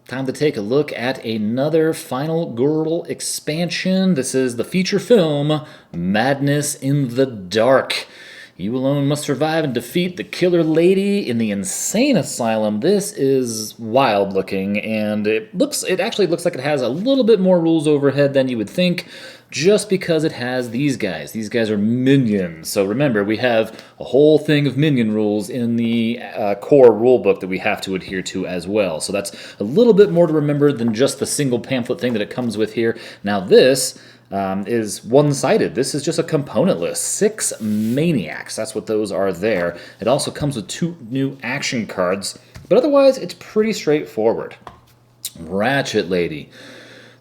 Time to take a look at another Final Girl expansion. This is the feature film, Madness in the Dark. You alone must survive and defeat the killer lady in the insane asylum. This is wild looking, and it actually looks like it has a little bit more rules overhead than you would think, just because it has these guys. These guys are minions. So remember, we have a whole thing of minion rules in the core rulebook that we have to adhere to as well. So that's a little bit more to remember than just the single pamphlet thing that it comes with here. Now this is one-sided. This is just a component list. 6 maniacs. That's what those are there. It also comes with 2 new action cards, but otherwise it's pretty straightforward. Ratchet Lady.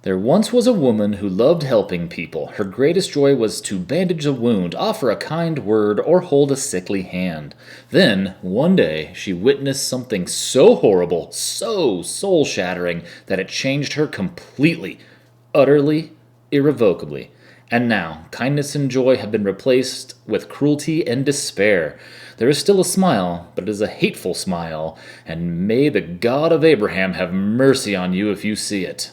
There once was a woman who loved helping people. Her greatest joy was to bandage a wound, offer a kind word, or hold a sickly hand. Then, one day, she witnessed something so horrible, so soul-shattering, that it changed her completely, utterly, irrevocably. And now, kindness and joy have been replaced with cruelty and despair. There is still a smile, but it is a hateful smile, and may the God of Abraham have mercy on you if you see it.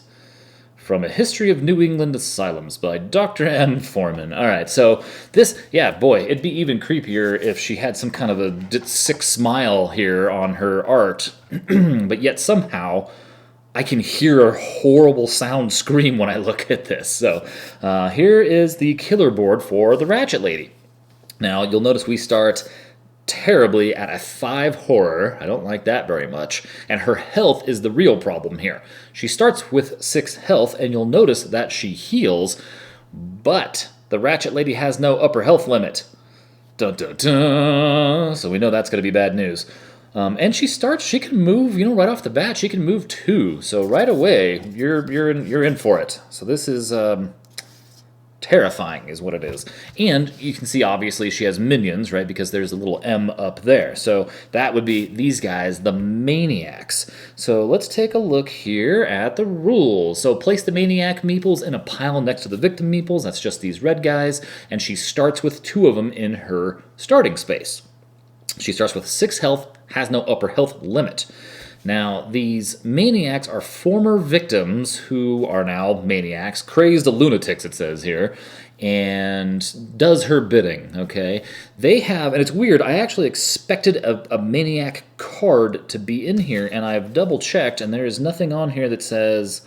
From A History of New England Asylums by Dr. M. Foreman. All right, so this, yeah, boy, it'd be even creepier if she had some kind of a sick smile here on her art, but yet somehow I can hear a horrible sound scream when I look at this. So here is the killer board for the Ratchet Lady. Now, you'll notice we start terribly at a 5 horror. I don't like that very much. And her health is the real problem here. She starts with 6 health, and you'll notice that she heals, but the Ratchet Lady has no upper health limit. Dun dun dun. So we know that's going to be bad news. And she can move, right off the bat, she can move 2. So right away, you're in for it. So this is terrifying is what it is. And you can see, obviously, she has minions, right? Because there's a little M up there. So that would be these guys, the maniacs. So let's take a look here at the rules. So place the maniac meeples in a pile next to the victim meeples. That's just these red guys. And she starts with 2 of them in her starting space. She starts with 6 health, has no upper health limit. Now, these maniacs are former victims who are now maniacs, crazed lunatics, it says here, and does her bidding, okay? They have, and it's weird, I actually expected a maniac card to be in here, and I've double-checked, and there is nothing on here that says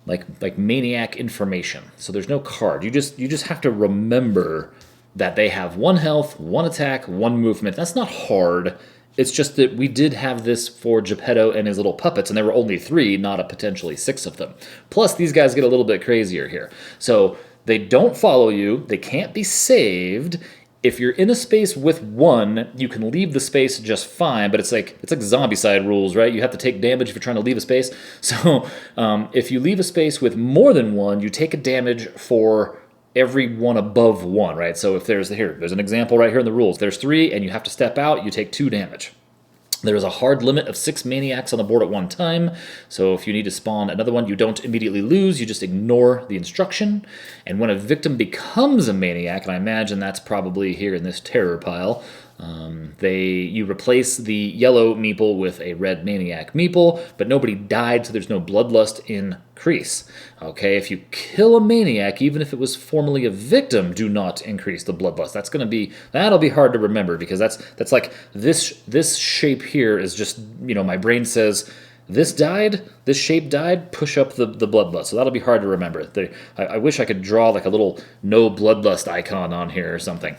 like maniac information. So there's no card. You just have to remember that they have 1 health, 1 attack, 1 movement. That's not hard. It's just that we did have this for Geppetto and his little puppets, and there were only 3, not a potentially 6 of them. Plus, these guys get a little bit crazier here. So they don't follow you. They can't be saved. If you're in a space with 1, you can leave the space just fine, but it's like zombie-side rules, right? You have to take damage if you're trying to leave a space. So if you leave a space with more than 1, you take a damage for every one above 1, right? So if there's an example right here in the rules. There's 3, and you have to step out, you take 2 damage. There is a hard limit of 6 maniacs on the board at one time, so if you need to spawn another one, you don't immediately lose, you just ignore the instruction. And when a victim becomes a maniac, and I imagine that's probably here in this terror pile, you replace the yellow meeple with a red maniac meeple, but nobody died, so there's no bloodlust increase. Okay, if you kill a maniac, even if it was formerly a victim, do not increase the bloodlust. That'll be hard to remember, because that's like this shape here is just, my brain says this shape died, push up the bloodlust. So that'll be hard to remember. I wish I could draw like a little no bloodlust icon on here or something.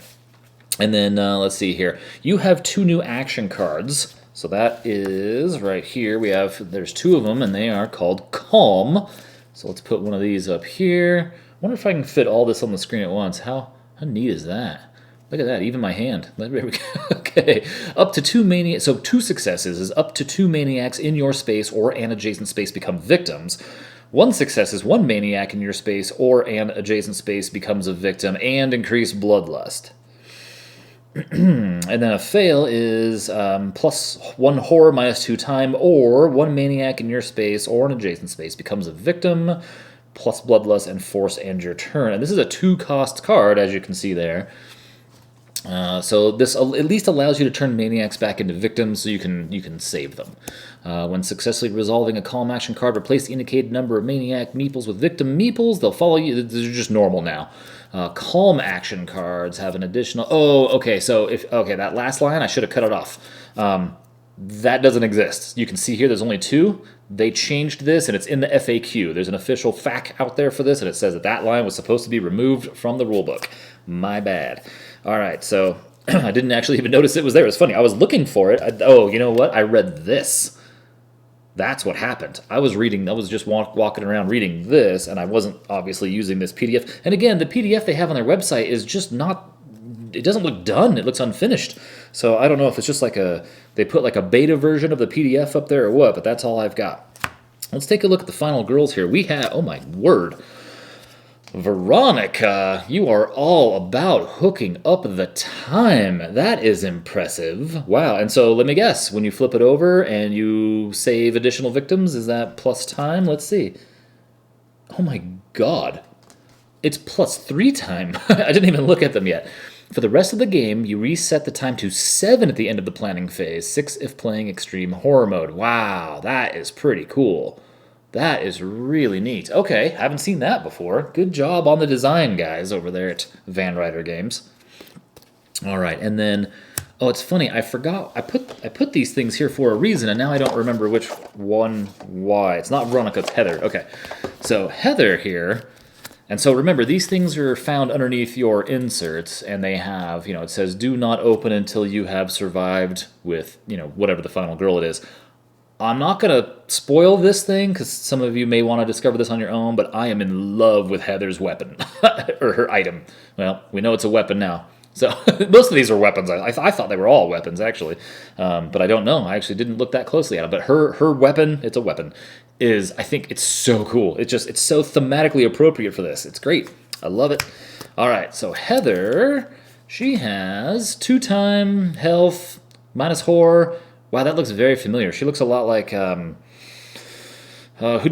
And then, let's see here. You have 2 new action cards. So that is right here. There's 2 of them, and they are called Calm. So let's put one of these up here. I wonder if I can fit all this on the screen at once. How neat is that? Look at that, even my hand. There we go. Okay, up to 2 maniacs. So 2 successes is up to 2 maniacs in your space or an adjacent space become victims. 1 success is 1 maniac in your space or an adjacent space becomes a victim and increase bloodlust. And then a fail is plus 1 horror, minus 2 time, or 1 maniac in your space or an adjacent space becomes a victim, plus bloodlust and force end your turn. And this is a 2-cost card, as you can see there. So this at least allows you to turn maniacs back into victims, so you can save them. When successfully resolving a calm action card, replace the indicated number of maniac meeples with victim meeples. They'll follow you. These are just normal now. Calm action cards have an additional. Oh, okay. So that last line, I should have cut it off. That doesn't exist. You can see here there's only two. They changed this, and it's in the FAQ. There's an official FAQ out there for this, and it says that line was supposed to be removed from the rulebook. My bad. All right, so I didn't actually even notice it was there. It's funny. I was looking for it. You know what? I read this. That's what happened. I was just walking around reading this, and I wasn't obviously using this PDF. And again, the PDF they have on their website is just not, it doesn't look done. It looks unfinished. So I don't know if it's just they put like a beta version of the PDF up there or what, but that's all I've got. Let's take a look at the final girls here. We have, oh my word, Veronica, you are all about hooking up the time. That is impressive. Wow. And so let me guess, when you flip it over and you save additional victims, is that plus time? Let's see. Oh my god. It's plus 3 time. I didn't even look at them yet. For the rest of the game, you reset the time to 7 at the end of the planning phase, 6 if playing extreme horror mode. Wow, that is pretty cool. That is really neat. Okay, haven't seen that before. Good job on the design, guys, over there at Van Ryder Games. All right, and then, oh, it's funny. I forgot. I put these things here for a reason, and now I don't remember which one why. It's not Veronica, it's Heather. Okay, so Heather here. And so remember, these things are found underneath your inserts, and they have, it says, do not open until you have survived with, whatever the final girl it is. I'm not going to spoil this thing, because some of you may want to discover this on your own, but I am in love with Heather's weapon, or her item. Well, we know it's a weapon now. So most of these are weapons. I thought they were all weapons, actually. But I don't know. I actually didn't look that closely at it. But her weapon, it's a weapon, I think it's so cool. It's so thematically appropriate for this. It's great. I love it. All right, so Heather, she has 2-time health, minus horror. Wow, that looks very familiar. She looks a lot like, who'd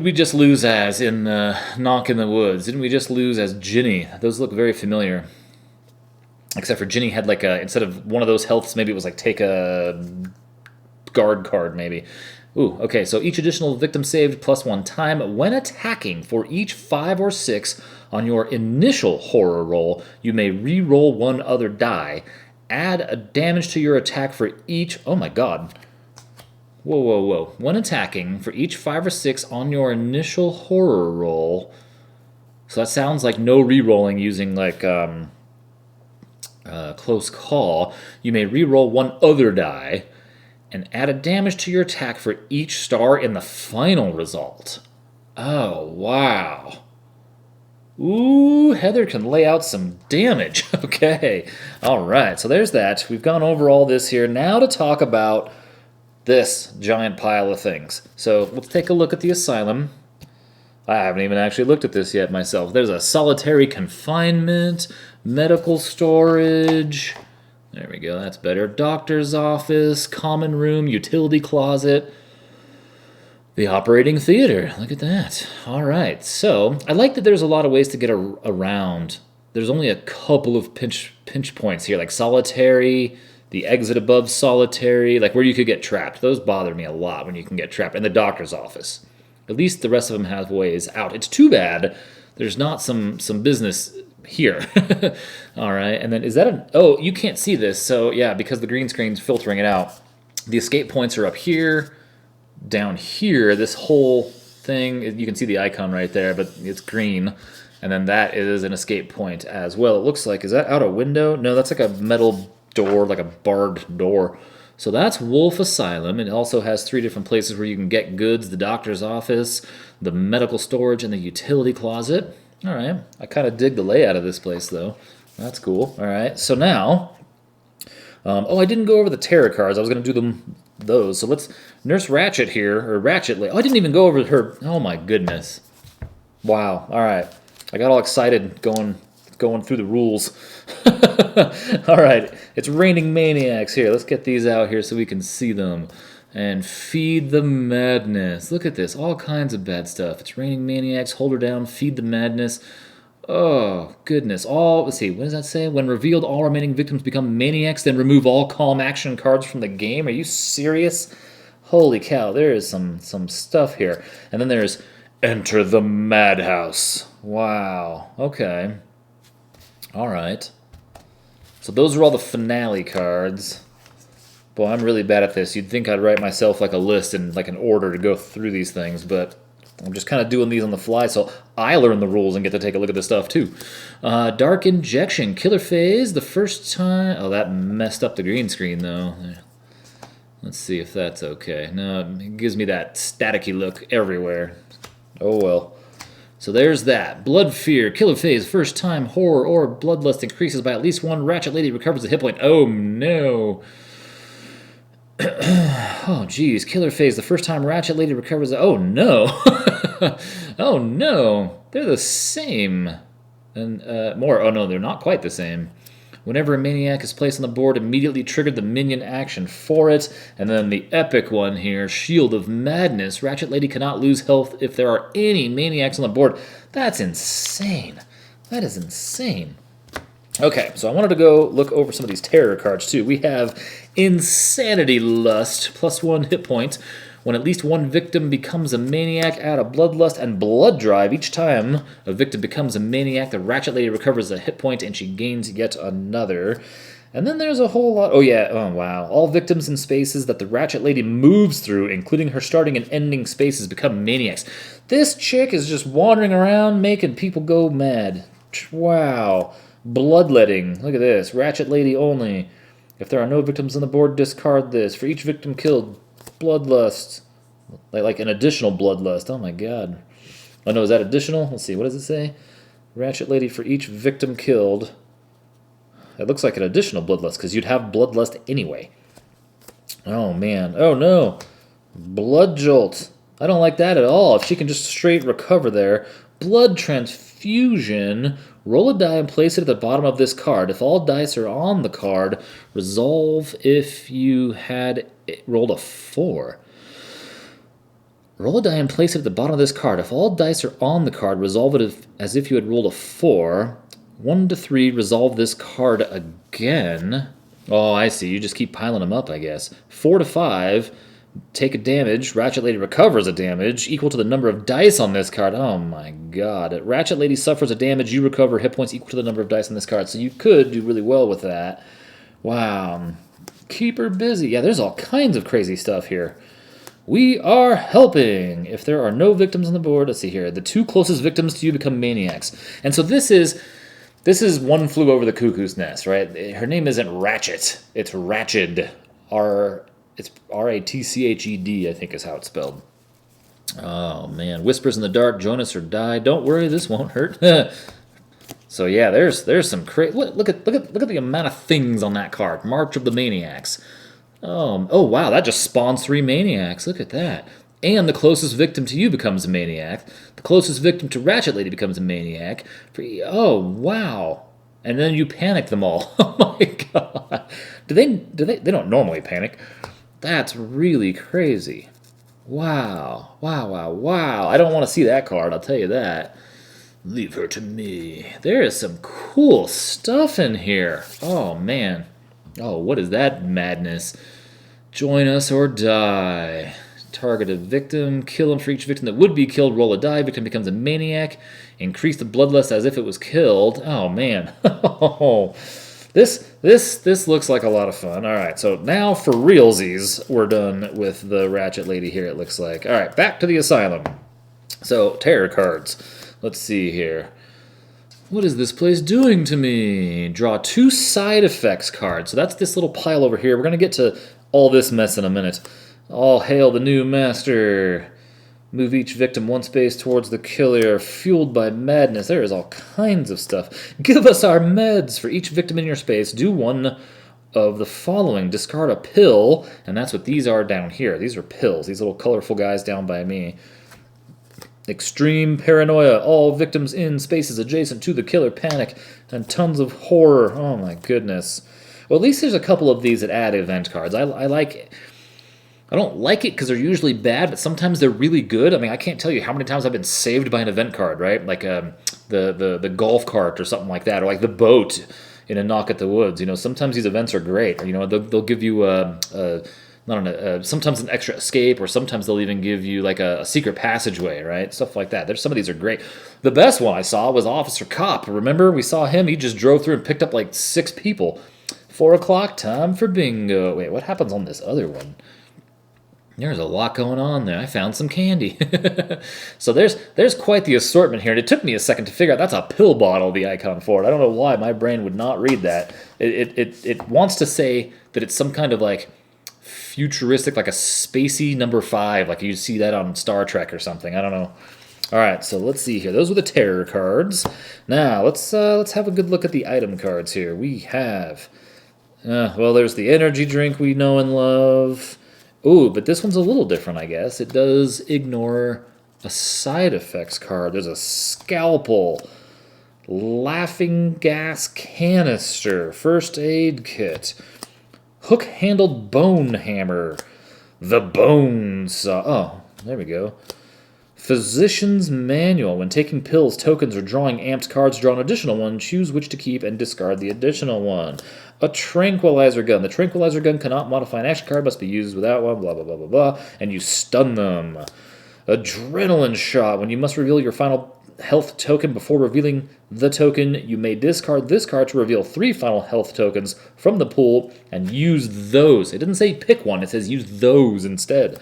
we just lose as in Knock in the Woods? Didn't we just lose as Ginny? Those look very familiar. Except for Ginny had instead of one of those healths, maybe it was take a guard card, maybe. Ooh, okay, so each additional victim saved plus 1 time. When attacking for each 5 or 6 on your initial horror roll, you may re-roll 1 other die. Add a damage to your attack for each, oh my god. Whoa. When attacking, for each 5 or 6 on your initial horror roll, so that sounds like no re-rolling using close call, you may re-roll 1 other die, and add a damage to your attack for each star in the final result. Oh, wow. Ooh, Heather can lay out some damage. Okay, all right, so there's that. We've gone over all this here. Now to talk about this giant pile of things. So let's take a look at the asylum. I haven't even actually looked at this yet myself. There's a solitary confinement, medical storage. There we go, that's better. Doctor's office, common room, utility closet. The operating theater. Look at that. All right. So I like that there's a lot of ways to get around. There's only a couple of pinch points here, like solitary, the exit above solitary, like where you could get trapped. Those bother me a lot when you can get trapped. And the doctor's office. At least the rest of them have ways out. It's too bad there's not some business here. All right. And then is that oh, you can't see this. So yeah, because the green screen's filtering it out. The escape points are up here. Down here, this whole thing, you can see the icon right there, but it's green. And then that is an escape point as well. It looks like, is that out a window? No, that's like a metal door, like a barred door. So that's Wolfe Asylum. It also has 3 different places where you can get goods: the doctor's office, the medical storage, and the utility closet. All right, I kind of dig the layout of this place, though. That's cool. All right, so now, I didn't go over the tarot cards. I was going to do those. So let's Nurse Ratchet here, or Ratchet. Oh, I didn't even go over her. Oh my goodness! Wow. All right, I got all excited going through the rules. All right, it's raining maniacs here. Let's get these out here so we can see them. And feed the madness. Look at this, all kinds of bad stuff. It's raining maniacs. Hold her down. Feed the madness. Oh, goodness. Let's see, what does that say? When revealed, all remaining victims become maniacs, then remove all calm action cards from the game. Are you serious? Holy cow, there is some stuff here. And then there's Enter the Madhouse. Wow. Okay. All right. So those are all the finale cards. Boy, I'm really bad at this. You'd think I'd write myself like a list and like an order to go through these things, but I'm just kind of doing these on the fly, so I learn the rules and get to take a look at this stuff too. Dark Injection, Killer Phase, the first time... Oh, that messed up the green screen, though. Let's see if that's okay. No, it gives me that staticky look everywhere. Oh, well. So there's that. Blood Fear, Killer Phase, first time horror or bloodlust increases by at least 1. Ratchet Lady recovers a hit point. Oh, no. Oh, geez. Killer Phase, the first time Ratchet Lady recovers... Oh, no. Oh, no. They're the same. And more... Oh, no, they're not quite the same. Whenever a maniac is placed on the board, immediately triggered the minion action for it. And then the epic one here, Shield of Madness. Ratchet Lady cannot lose health if there are any maniacs on the board. That's insane. That is insane. Okay, so I wanted to go look over some of these terror cards, too. We have Insanity Lust, +1 hit point. When at least one victim becomes a maniac, add a Bloodlust and Blood Drive. Each time a victim becomes a maniac, the Ratchet Lady recovers a hit point and she gains yet another. And then there's a whole lot... Oh, yeah. Oh, wow. All victims in spaces that the Ratchet Lady moves through, including her starting and ending spaces, become maniacs. This chick is just wandering around making people go mad. Wow. Bloodletting. Look at this. Ratchet Lady only. If there are no victims on the board, discard this. For each victim killed, Bloodlust. Like an additional Bloodlust. Oh my god. Oh no, is that additional? Let's see. What does it say? Ratchet Lady for each victim killed. It looks like an additional Bloodlust because you'd have Bloodlust anyway. Oh man. Oh no. Blood Jolt. I don't like that at all. If she can just straight recover there. Blood Transfusion. Roll a die and place it at the bottom of this card. If all dice are on the card, resolve if you had rolled a 4. Roll a die and place it at the bottom of this card. If all dice are on the card, resolve it as if you had rolled a 4. 1 to 3, resolve this card again. Oh, I see. You just keep piling them up, I guess. 4 to 5. Take a damage. Ratchet Lady recovers a damage equal to the number of dice on this card. Oh my god. Ratchet Lady suffers a damage. You recover hit points equal to the number of dice on this card. So you could do really well with that. Wow. Keep her busy. Yeah, there's all kinds of crazy stuff here. We are helping. If there are no victims on the board, let's see here. The 2 closest victims to you become maniacs. And so this is One Flew Over the Cuckoo's Nest, right? Her name isn't Ratchet. It's Ratched. It's R-A-T-C-H-E-D, I think is how it's spelled. Oh, man. Whispers in the Dark, join us or die. Don't worry, this won't hurt. So, yeah, there's some crazy... Look at the amount of things on that card. March of the Maniacs. Oh, wow, that just spawns 3 maniacs. Look at that. And the closest victim to you becomes a maniac. The closest victim to Ratchet Lady becomes a maniac. Oh, wow. And then you panic them all. Oh, my God. They don't normally panic. That's really crazy. Wow. Wow, wow, wow. I don't want to see that card, I'll tell you that. Leave her to me. There is some cool stuff in here. Oh, man. Oh, what is that madness? Join us or die. Target a victim. Kill him for each victim that would be killed. Roll a die. Victim becomes a maniac. Increase the bloodlust as if it was killed. Oh, man. Oh, This looks like a lot of fun. All right, so now for realsies, we're done with the Ratchet Lady here, it looks like. All right, back to the Asylum. So, terror cards. Let's see here. What is this place doing to me? Draw 2 side effects cards. So that's this little pile over here. We're going to get to all this mess in a minute. All hail the new master. Move each victim 1 space towards the killer, fueled by madness. There is all kinds of stuff. Give us our meds. For each victim in your space, do one of the following. Discard a pill, and that's what these are down here. These are pills, these little colorful guys down by me. Extreme paranoia. All victims in spaces adjacent to the killer panic, and tons of horror. Oh my goodness. Well, at least there's a couple of these that add event cards. I like... I don't like it because they're usually bad, but sometimes they're really good. I mean, I can't tell you how many times I've been saved by an event card, right? Like the golf cart or something like that, or like the boat in A Knock at the Woods. You know, sometimes these events are great. You know, they'll give you not sometimes an extra escape, or sometimes they'll even give you like a secret passageway, right? Stuff like that. There's some of these are great. The best one I saw was Officer Cop. Remember, we saw him. He just drove through and picked up like 6 people. 4 o'clock, time for bingo. Wait, what happens on this other one? There's a lot going on there. I found some candy. So there's quite the assortment here. And it took me a second to figure out that's a pill bottle, the icon for it. I don't know why my brain would not read that. It wants to say that it's some kind of like futuristic, like a spacey number 5, like you'd see that on Star Trek or something. I don't know. All right, so let's see here. Those were the terror cards. Now let's have a good look at the item cards here. We have, well, there's the energy drink we know and love. Ooh, but this one's a little different, I guess. It does ignore a side effects card. There's a scalpel, laughing gas canister, first aid kit, hook-handled bone hammer, the bone saw. Oh, there we go. Physician's manual. When taking pills, tokens, or drawing amped cards, draw an additional one. Choose which to keep and discard the additional one. A tranquilizer gun. The tranquilizer gun cannot modify an action card, must be used without one, blah, blah, blah, blah, blah. And you stun them. Adrenaline shot. When you must reveal your final health token before revealing the token, you may discard this card to reveal 3 final health tokens from the pool and use those. It doesn't say pick one, it says use those instead.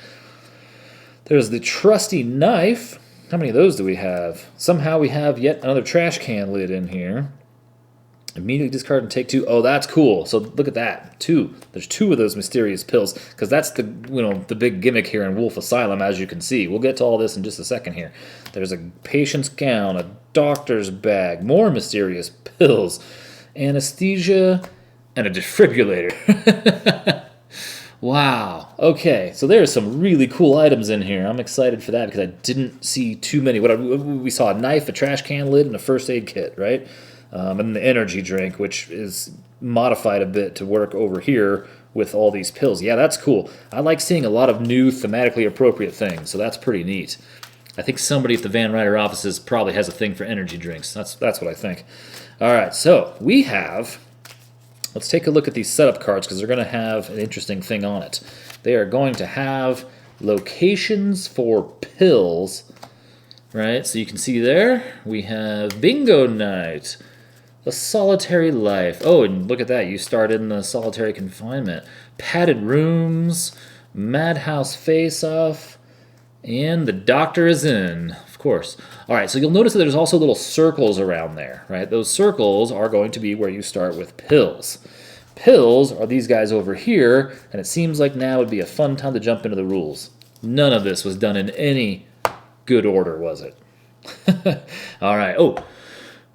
There's the trusty knife. How many of those do we have? Somehow we have yet another trash can lid in here. Immediately discard and take 2. Oh, that's cool. So look at that. 2. There's 2 of those mysterious pills, because that's the the big gimmick here in Wolfe Asylum, as you can see. We'll get to all this in just a second here. There's a patient's gown, a doctor's bag, more mysterious pills, anesthesia, and a defibrillator. Wow. Okay, so there's some really cool items in here. I'm excited for that because I didn't see too many. We saw a knife, a trash can lid, and a first aid kit, right? And the energy drink, which is modified a bit to work over here with all these pills. Yeah, that's cool. I like seeing a lot of new thematically appropriate things, so that's pretty neat. I think somebody at the Van Ryder offices probably has a thing for energy drinks. That's what I think. All right, so we have... Let's take a look at these setup cards because they're going to have an interesting thing on it. They are going to have locations for pills, right? So you can see there we have Bingo Night, a solitary life. Oh, and look at that. You start in the solitary confinement. Padded rooms, Madhouse face-off, and the doctor is in, of course. All right, so you'll notice that there's also little circles around there, right? Those circles are going to be where you start with pills. Pills are these guys over here, and it seems like now would be a fun time to jump into the rules. None of this was done in any good order, was it? All right, oh,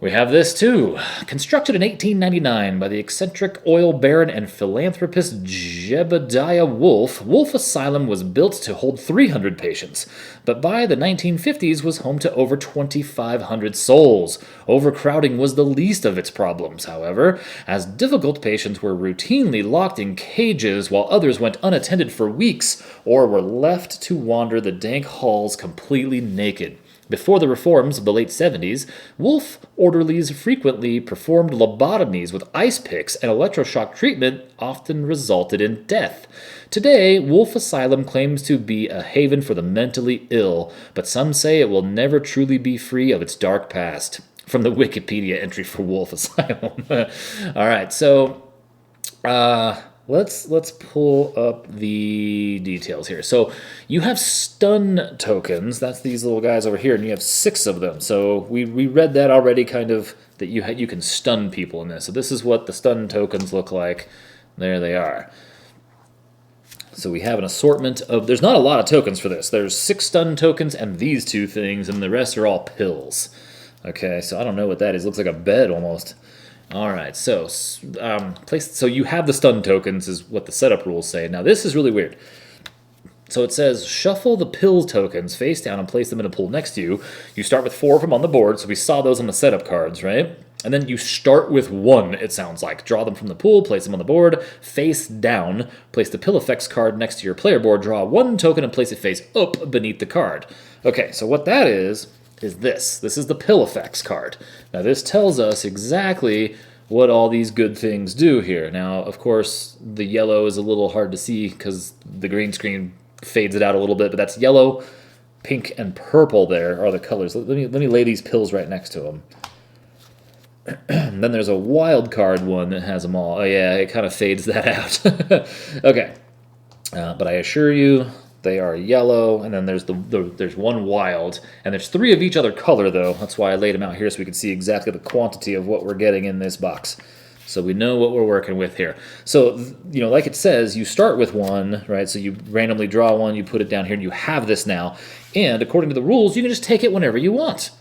we have this too. Constructed in 1899 by the eccentric oil baron and philanthropist Jebediah Wolfe, Wolfe Asylum was built to hold 300 patients, but by the 1950s was home to over 2,500 souls. Overcrowding was the least of its problems, however, as difficult patients were routinely locked in cages while others went unattended for weeks or were left to wander the dank halls completely naked. Before the reforms of the late 70s, Wolfe orderlies frequently performed lobotomies with ice picks, and electroshock treatment often resulted in death. Today, Wolfe Asylum claims to be a haven for the mentally ill, but some say it will never truly be free of its dark past. From the Wikipedia entry for Wolfe Asylum. All right, so let's pull up the details here. So you have stun tokens. That's these little guys over here, and you have 6 of them. So we read that already, kind of, that you can stun people in this. So this is what the stun tokens look like. There they are. So we have an assortment of... There's not a lot of tokens for this. There's 6 stun tokens and these 2 things, and the rest are all pills. Okay, so I don't know what that is. It looks like a bed almost. All right, so so you have the stun tokens is what the setup rules say. Now this is really weird. So it says shuffle the pill tokens face down and place them in a pool next to you. You start with 4 of them on the board, so we saw those on the setup cards, right? And then you start with 1, it sounds like. Draw them from the pool, place them on the board, face down, place the pill effects card next to your player board, draw 1 token and place it face up beneath the card. Okay, so what that is this. This is the pill effects card. Now this tells us exactly what all these good things do here. Now, of course, the yellow is a little hard to see because the green screen fades it out a little bit, but that's yellow, pink, and purple there are the colors. Let me lay these pills right next to them. Then there's a wild card one that has them all. Oh yeah, it kind of fades that out. Okay, but I assure you, they are yellow, and then there's there's 1 wild, and there's 3 of each other color though. That's why I laid them out here so we can see exactly the quantity of what we're getting in this box, so we know what we're working with here. So you know, like it says, you start with 1, right? So you randomly draw 1, you put it down here, and you have this now. And according to the rules, you can just take it whenever you want.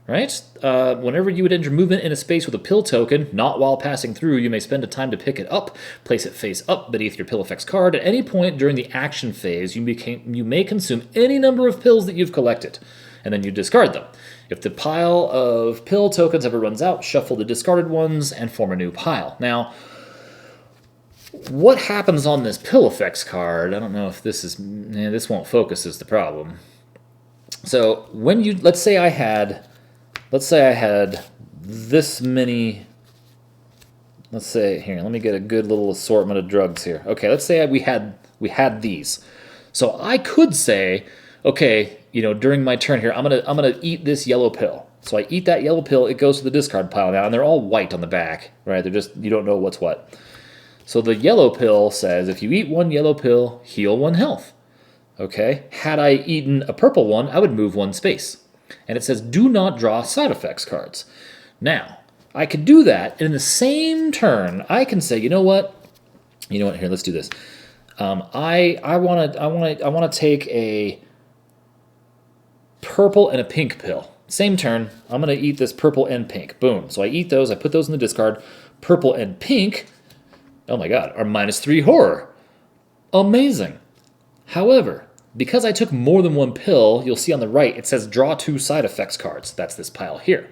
Right? Whenever you would enter movement in a space with a pill token, not while passing through, you may spend a time to pick it up, place it face up beneath your pill effects card. At any point during the action phase, you may consume any number of pills that you've collected, and then you discard them. If the pile of pill tokens ever runs out, shuffle the discarded ones and form a new pile. Now, what happens on this pill effects card? I don't know if this is... this won't focus is the problem. So when you... Let's say I had this many, let's say, here, let me get a good little assortment of drugs here. Okay, let's say we had these. So I could say, okay, you know, during my turn here, I'm gonna eat this yellow pill. So I eat that yellow pill, it goes to the discard pile now, and they're all white on the back, right? They're just, you don't know what's what. So the yellow pill says, if you eat 1 yellow pill, heal 1 health. Okay, had I eaten a purple one, I would move 1 space. And it says, do not draw side effects cards. Now, I could do that, and in the same turn, I can say, you know what? Here, let's do this. I want to take a purple and a pink pill. Same turn, I'm going to eat this purple and pink. Boom. So I eat those, I put those in the discard. Purple and pink, oh my god, are -3 horror. Amazing. However, because I took more than 1 pill, you'll see on the right, it says draw 2 side effects cards. That's this pile here.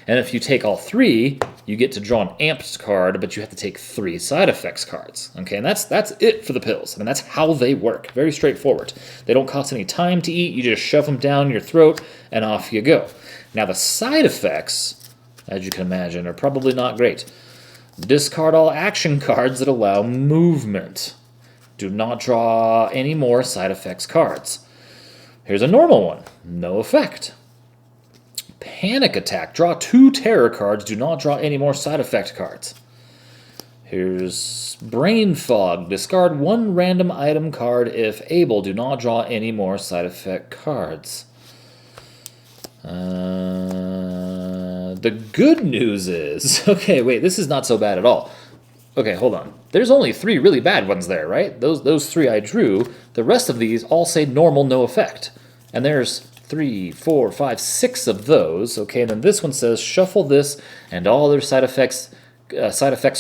And if you take all 3, you get to draw an amped card, but you have to take 3 side effects cards. Okay, and that's it for the pills. I mean, that's how they work. Very straightforward. They don't cost any time to eat. You just shove them down your throat, and off you go. Now, the side effects, as you can imagine, are probably not great. Discard all action cards that allow movement. Do not draw any more side effects cards. Here's a normal one. No effect. Panic attack. Draw 2 terror cards. Do not draw any more side effect cards. Here's brain fog. Discard 1 random item card if able. Do not draw any more side effect cards. The good news is... Okay, wait, this is not so bad at all. Okay, hold on. There's only 3 really bad ones there, right? Those 3 I drew. The rest of these all say normal, no effect. And there's 3, 4, 5, 6 of those. Okay, and then this one says shuffle this and all their side effects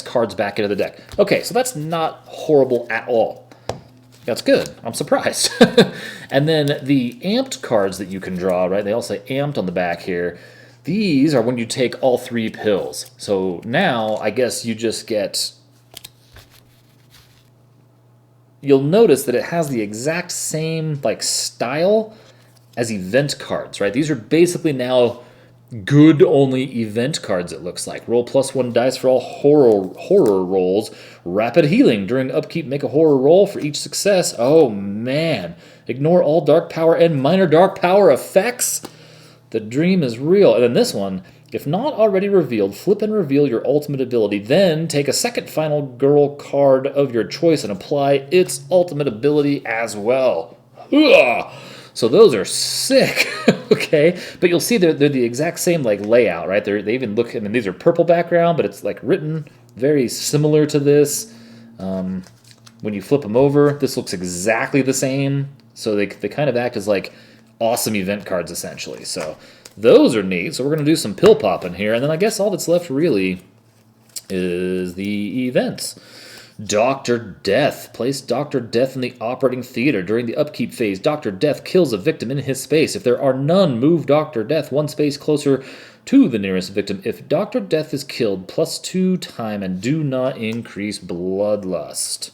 cards back into the deck. Okay, so that's not horrible at all. That's good. I'm surprised. And then the amped cards that you can draw, right? They all say amped on the back here. These are when you take all 3 pills. So now I guess you just get... You'll notice that it has the exact same style as event cards, right? These are basically now good only event cards, it looks like. Roll +1 dice for all horror rolls. Rapid healing. During upkeep, make a horror roll for each success. Oh man. Ignore all dark power and minor dark power effects. The dream is real. And then this one, if not already revealed, flip and reveal your ultimate ability. Then take a second final girl card of your choice and apply its ultimate ability as well. Ugh. So those are sick, okay? But you'll see they're the exact same layout, right? They even look, I mean, these are purple background, but it's written very similar to this. When you flip them over, this looks exactly the same. So they kind of act as awesome event cards, essentially. So those are neat. So we're going to do some pill popping here. And then I guess all that's left really is the events. Dr. Death. Place Dr. Death in the operating theater. During the upkeep phase, Dr. Death kills a victim in his space. If there are none, move Dr. Death 1 space closer to the nearest victim. If Dr. Death is killed, +2 time and do not increase bloodlust.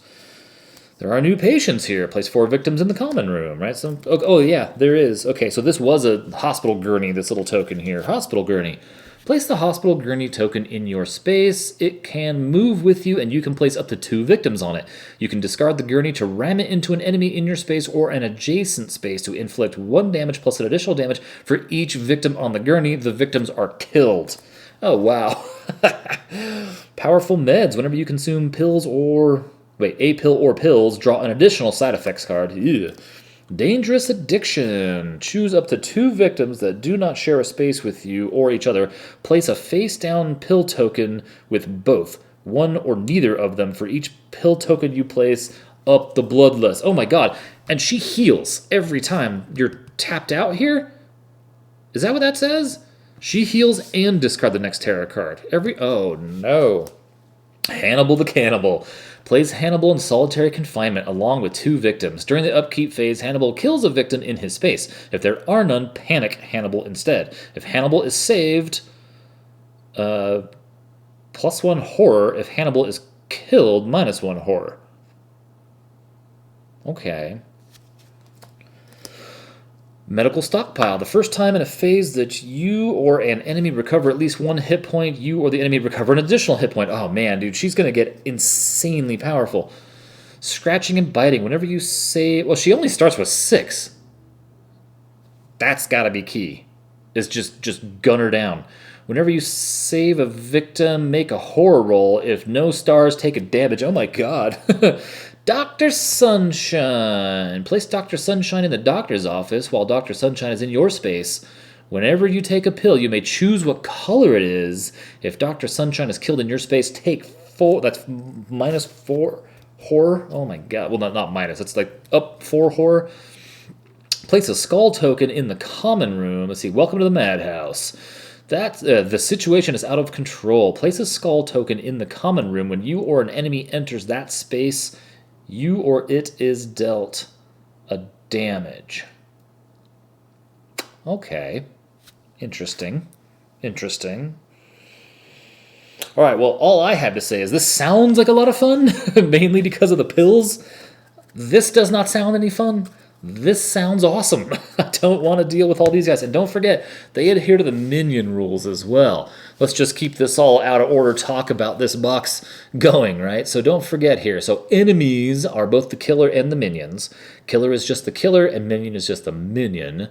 There are new patients here. Place 4 victims in the common room, right? So, oh, yeah, there is. Okay, so this was a hospital gurney, this little token here. Hospital gurney. Place the hospital gurney token in your space. It can move with you, and you can place up to 2 victims on it. You can discard the gurney to ram it into an enemy in your space or an adjacent space to inflict 1 damage plus an additional damage for each victim on the gurney. The victims are killed. Oh, wow. Powerful meds. Whenever you consume pills or... a pill or pills, draw an additional side effects card. Ew. Dangerous addiction. Choose up to 2 victims that do not share a space with you or each other. Place a face-down pill token with both, one or neither of them, for each pill token you place up the bloodlust. Oh my god. And she heals every time you're tapped out here? Is that what that says? She heals and discard the next tarot card. Oh no. Hannibal the Cannibal. Plays Hannibal in solitary confinement along with 2 victims. During the upkeep phase, Hannibal kills a victim in his space. If there are none, panic Hannibal instead. If Hannibal is saved, +1 horror. If Hannibal is killed, -1 horror. Okay. Medical stockpile. The first time in a phase that you or an enemy recover at least 1 hit point, you or the enemy recover an additional hit point. Oh man, dude, she's going to get insanely powerful. Scratching and biting. Whenever you save... Well, she only starts with 6. That's got to be key. Is just gun her down. Whenever you save a victim, make a horror roll. If no stars, take a damage. Oh my god. Dr. Sunshine. Place Dr. Sunshine in the doctor's office while Dr. Sunshine is in your space. Whenever you take a pill, you may choose what color it is. If Dr. Sunshine is killed in your space, take 4. That's -4 horror. Oh my god. Well, not minus. It's like up 4 horror. Place a skull token in the common room. Let's see. Welcome to the madhouse. The situation is out of control. Place a skull token in the common room. When you or an enemy enters that space, you or it is dealt a damage. Okay. Interesting. All right, well, all I have to say is this sounds like a lot of fun, mainly because of the pills. This does not sound any fun. This sounds awesome. I don't want to deal with all these guys. And don't forget, they adhere to the minion rules as well. Let's just keep this all out of order, talk about this box going, right? So don't forget here. So enemies are both the killer and the minions. Killer is just the killer, and minion is just the minion.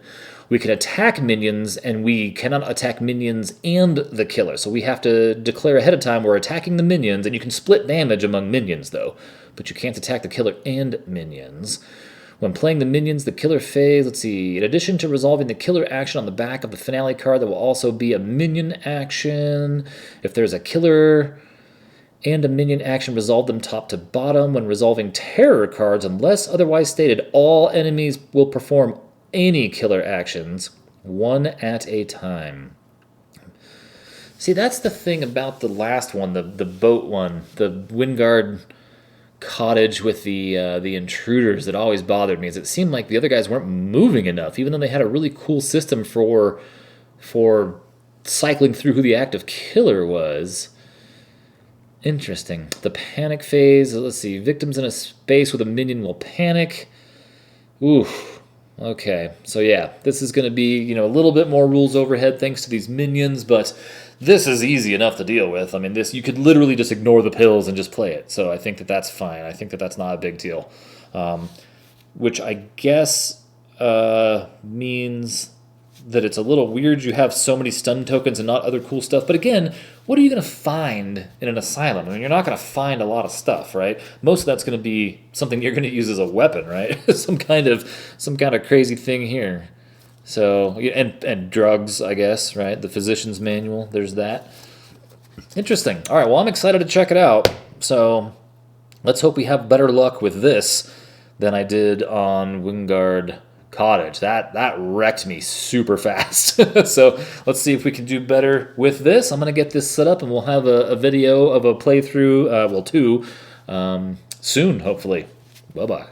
We can attack minions, and we cannot attack minions and the killer. So we have to declare ahead of time we're attacking the minions, and you can split damage among minions, though. But you can't attack the killer and minions. When playing the minions, the killer phase, let's see, in addition to resolving the killer action on the back of the finale card, there will also be a minion action. If there's a killer and a minion action, resolve them top to bottom. When resolving terror cards, unless otherwise stated, all enemies will perform any killer actions, 1 at a time. See, that's the thing about the last one, the boat one, the Wingard cottage with the intruders that always bothered me, is it seemed like the other guys weren't moving enough, even though they had a really cool system for cycling through who the active killer was. Interesting. The panic phase, let's see, victims in a space with a minion will panic. Oof. Okay, so yeah, this is going to be, a little bit more rules overhead thanks to these minions, but this is easy enough to deal with. I mean, you could literally just ignore the pills and just play it, so I think that that's fine. I think that that's not a big deal, which I guess means that it's a little weird you have so many stun tokens and not other cool stuff. But again, what are you going to find in an asylum? I mean, you're not going to find a lot of stuff, right? Most of that's going to be something you're going to use as a weapon, right? some kind of crazy thing here. So, and drugs, I guess, right? The physician's manual, there's that. Interesting. All right, well, I'm excited to check it out. So let's hope we have better luck with this than I did on Wingard Cottage. That wrecked me super fast. So let's see if we can do better with this. I'm going to get this set up, and we'll have a video of a playthrough, 2, soon, hopefully. Bye-bye.